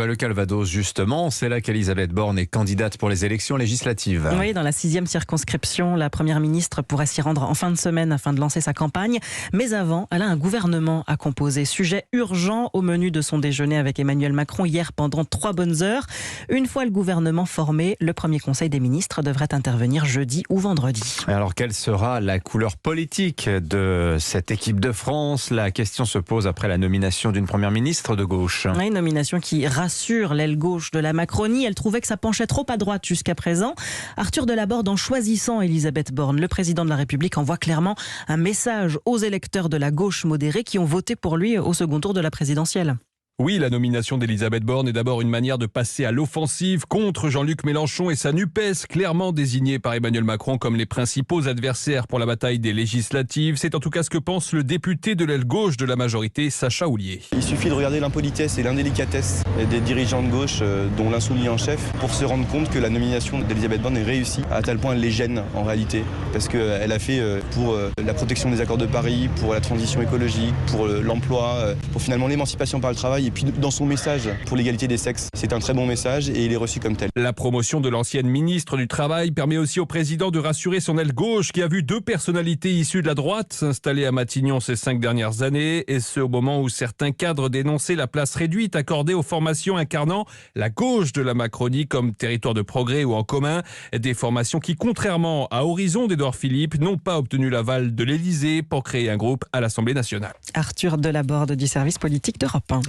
Le Calvados, justement, c'est là qu'Elisabeth Borne est candidate pour les élections législatives. Oui, dans la 6e circonscription, la première ministre pourrait s'y rendre en fin de semaine afin de lancer sa campagne. Mais avant, elle a un gouvernement à composer. Sujet urgent au menu de son déjeuner avec Emmanuel Macron hier pendant 3 bonnes heures. Une fois le gouvernement formé, le premier conseil des ministres devrait intervenir jeudi ou vendredi. Alors, quelle sera la couleur politique de cette équipe de France? La question se pose après la nomination d'une première ministre de gauche. Oui, nomination qui rassure l'aile gauche de la Macronie. Elle trouvait que ça penchait trop à droite jusqu'à présent. Arthur Delaborde, en choisissant Elisabeth Borne, le président de la République envoie clairement un message aux électeurs de la gauche modérée qui ont voté pour lui au second tour de la présidentielle. Oui, la nomination d'Elisabeth Borne est d'abord une manière de passer à l'offensive contre Jean-Luc Mélenchon et sa NUPES, clairement désignés par Emmanuel Macron comme les principaux adversaires pour la bataille des législatives. C'est en tout cas ce que pense le député de l'aile gauche de la majorité, Sacha Houlié. Il suffit de regarder l'impolitesse et l'indélicatesse des dirigeants de gauche, dont l'insoumis en chef, pour se rendre compte que la nomination d'Elisabeth Borne est réussie, à tel point elle les gêne en réalité, parce qu'elle a fait pour la protection des accords de Paris, pour la transition écologique, pour l'emploi, pour finalement l'émancipation par le travail. Et puis dans son message pour l'égalité des sexes, c'est un très bon message et il est reçu comme tel. La promotion de l'ancienne ministre du Travail permet aussi au président de rassurer son aile gauche qui a vu 2 personnalités issues de la droite s'installer à Matignon ces 5 dernières années, et ce au moment où certains cadres dénonçaient la place réduite accordée aux formations incarnant la gauche de la Macronie comme territoire de progrès ou en commun, des formations qui, contrairement à Horizon d'Édouard Philippe, n'ont pas obtenu l'aval de l'Élysée pour créer un groupe à l'Assemblée nationale. Arthur Delaborde du service politique d'Europe 1.